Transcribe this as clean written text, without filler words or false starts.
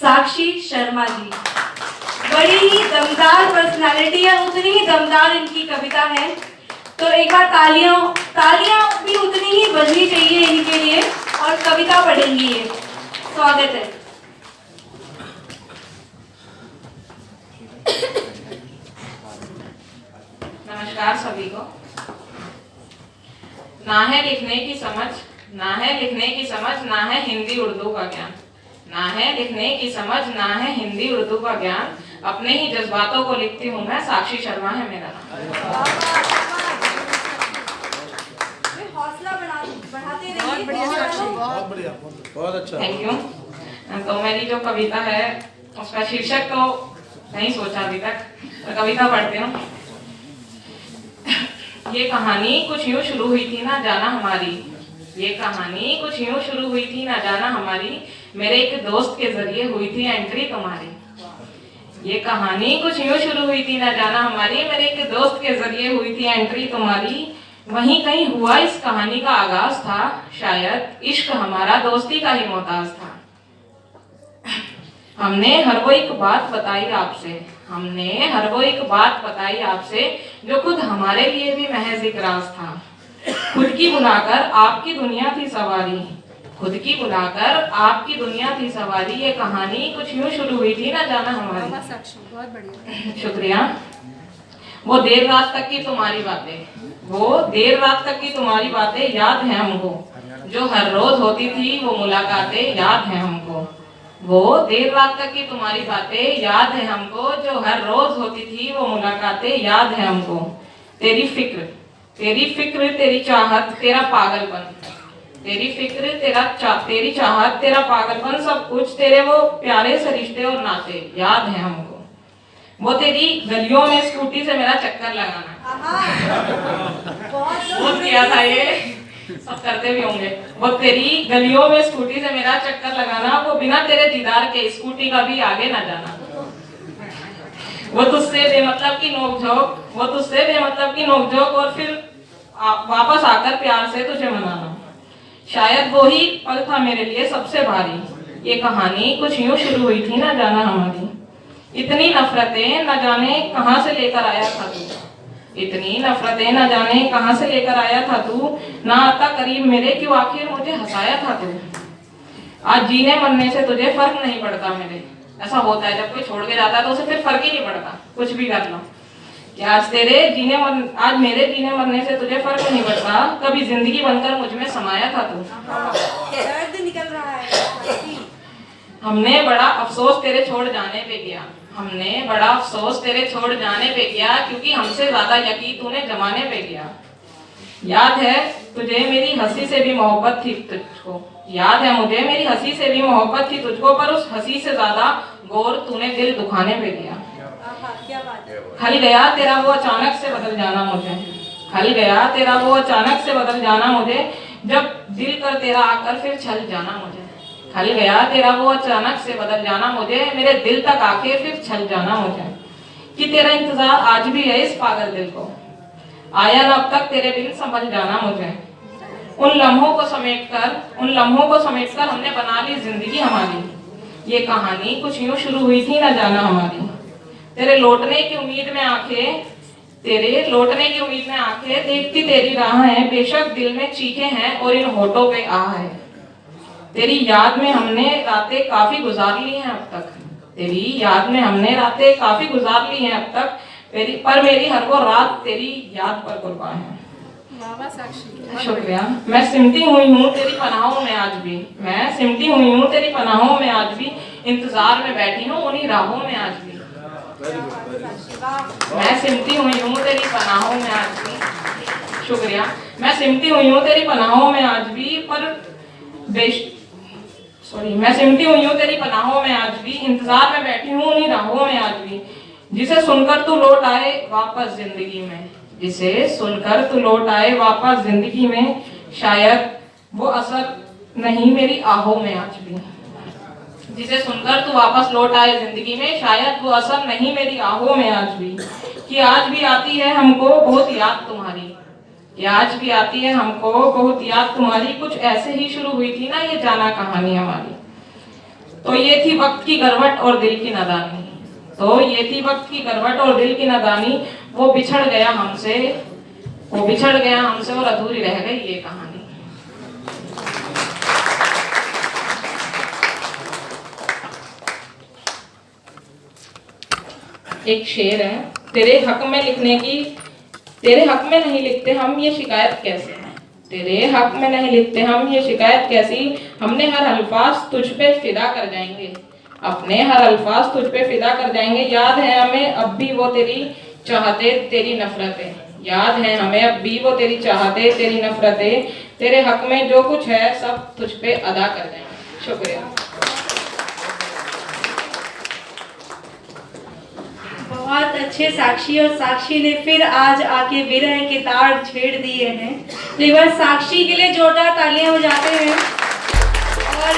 साक्षी शर्मा जी, बड़ी ही दमदार पर्सनालिटी है, उतनी ही दमदार इनकी कविता है। तो एक बार तालियां भी उतनी ही बजनी चाहिए इनके लिए, और कविता पढ़ेंगी ये। स्वागत है। नमस्कार सभी को। ना है लिखने की समझ, ना है लिखने की समझ, ना है हिंदी उर्दू का ज्ञान। ना है लिखने की समझ, ना है हिंदी उर्दू का ज्ञान, अपने ही जज्बातों को लिखती हूँ मैं, साक्षी शर्मा है मेरा नाम। हौसला बढ़ाते रहिए। बहुत बढ़िया, बहुत अच्छा। Thank you. तो मेरी जो कविता है उसका शीर्षक तो नहीं सोचा अभी तक, तो कविता पढ़ती हूँ। ये कहानी कुछ यूं शुरू हुई थी ना जाना हमारी, ये कहानी कुछ यूं शुरू हुई थी ना जाना हमारी, मेरे एक दोस्त के जरिए हुई थी एंट्री तुम्हारी। ये कहानी कुछ यूं शुरू हुई थी ना जाना हमारी, मेरे एक दोस्त के जरिए हुई थी एंट्री तुम्हारी। वहीं कहीं हुआ इस कहानी का आगाज था, शायद इश्क हमारा दोस्ती का ही मोहताज था। हमने हर वो एक बात बताई आपसे, हमने हर वो एक बात बताई आपसे, जो खुद हमारे लिए भी महज एक राज था। खुद की बुलाकर आपकी दुनिया थी सवारी, खुद की बुलाकर आपकी दुनिया थी सवारी, ये कहानी कुछ यूं शुरू हुई थी ना जाना हमारी। बहुत बढ़िया। शुक्रिया। वो देर रात तक की तुम्हारी बातें, वो देर रात तक की तुम्हारी बातें याद है हमको, जो हर रोज होती थी वो मुलाकातें याद है हमको। वो देर रात तक की तुम्हारी बातें याद है हमको, जो हर रोज होती थी वो मुलाकातें याद है हमको। तेरी फिक्र तेरी चाहत तेरा पागलपन, तेरी फिक्र तेरी चाहत तेरा पागलपन, सब कुछ तेरे वो प्यारे से रिश्ते और नाते याद है हमको। वो तेरी गलियों में स्कूटी से मेरा चक्कर लगाना, बहुत किया था ये, सब करते भी होंगे। वो तेरी गलियों में स्कूटी से मेरा चक्कर लगाना, वो बिना तेरे दीदार के स्कूटी का भी आगे ना जाना। वो तुझसे बेमतलब की नोकझोंक, वो तुझसे बेमतलब की नोकझोंक, और फिर वापस आकर प्यार से तुझे मनाना, शायद वो ही पल था मेरे लिए सबसे भारी। ये कहानी कुछ यूं शुरू हुई थी ना जाना हमारी। इतनी नफरतें न जाने कहां से लेकर आया था तू, इतनी नफरतें न जाने कहां से लेकर आया था तू, ना आता करीब मेरे क्यों आखिर मुझे हंसाया था तू। आज जीने मरने से तुझे फर्क नहीं पड़ता मेरे, ऐसा होता है जब कोई छोड़ के जाता है तो उसे फिर फर्क ही नहीं पड़ता, कुछ भी कर लो। क्या आज मेरे जीने मरने से तुझे फर्क नहीं पड़ता, कभी जिंदगी बनकर मुझ में समाया था तू। दर्द निकल रहा है। हमने बड़ा अफसोस तेरे छोड़ जाने पे किया, हमने बड़ा अफसोस तेरे छोड़ जाने पे किया, क्योंकि हमसे ज्यादा यकीन तूने जमाने पे किया। याद है तुझे मेरी हंसी से भी मोहब्बत थी तुझको, याद है मुझे मेरी हंसी से भी मोहब्बत थी तुझको, पर उस हंसी से ज्यादा गौर तूने दिल दुखाने पे किया। क्या बात है। खल गया तेरा वो अचानक से बदल जाना मुझे, खल गया तेरा वो अचानक से बदल जाना मुझे, जब दिल कर तेरा आकर फिर छल जाना मुझे। खल गया तेरा वो अचानक से बदल जाना मुझे, मेरे दिल तक आके फिर छल जाना मुझे। कि तेरा इंतजार आज भी है इस पागल दिल को, आया न अब तक तेरे बिन संभल जाना मुझे। उन लम्हों को समेटकर हमने बना ली जिंदगी हमारी। ये कहानी कुछ यूं शुरू हुई थी ना जाना हमारी। तेरे लौटने की उम्मीद में आंखें, तेरे लौटने की उम्मीद में आंखें, देखती तेरी राह है, बेशक दिल में चीखे हैं और इन होठों पे आह है। तेरी याद में हमने रातें काफी गुजार ली हैं अब तक, तेरी याद में हमने रातें काफी गुजार ली हैं अब तक, पर मेरी हर वो रात तेरी याद पर कुर्बान है। शुक्रिया। मैं सिमटी हुई हूँ तेरी पनाहों में आज भी, मैं सिमटी हुई हूँ तेरी पनाहों में आज भी, इंतजार में बैठी हूँ उन्हीं राहों में आज भी। मैं सिमटी हुई हूँ तेरी पनाहों में आज भी, शुक्रिया। मैं सिमटी हुई हूँ तेरी पनाहों में आज भी, मैं सिमटी हुई हूँ तेरी पनाहों में आज भी, इंतजार में बैठी हूँ उन्हीं राहों में आज भी। जिसे सुनकर तू लौट आए वापस जिंदगी में, जिसे सुनकर तू लौट आए वापस जिंदगी में, शायद वो असर नहीं मेरी आहों में आज भी। जिसे सुनकर तू वापस लौट आए जिंदगी में, शायद वो असर नहीं मेरी आहों में आज भी। कि आज भी आती है हमको बहुत याद तुम्हारी, कि आज भी आती है हमको बहुत याद तुम्हारी, कुछ ऐसे ही शुरू हुई थी ना ये जाना कहानी हमारी। तो ये थी वक्त की गड़बड़ और दिल की नादानी। तो ये थी वक्त की गड़बड़ और दिल की नादानी। वो बिछड़ गया हमसे और अधूरी रह गई ये कहानी। एक शेर है, तेरे हक में नहीं लिखते हम ये शिकायत कैसे है। तेरे हक में नहीं लिखते हम ये शिकायत कैसी। हमने हर अल्फाज तुझ पे फिदा कर जाएंगे। अपने हर अल्फाज तुझ पे फिदा कर जाएंगे। याद है हमें अब भी वो तेरी चाहते तेरी नफरतें। याद है हमें अब भी वो तेरी चाहते तेरी नफरतें। तेरे हक में जो कुछ है सब तुझ पे अदा कर जाएंगे। शुक्रिया। बहुत अच्छे साक्षी, और साक्षी ने फिर आज आके विरह के तार छेड़ दिए हैं। तो एक बार साक्षी के लिए जोरदार तालियां बजाते हैं। और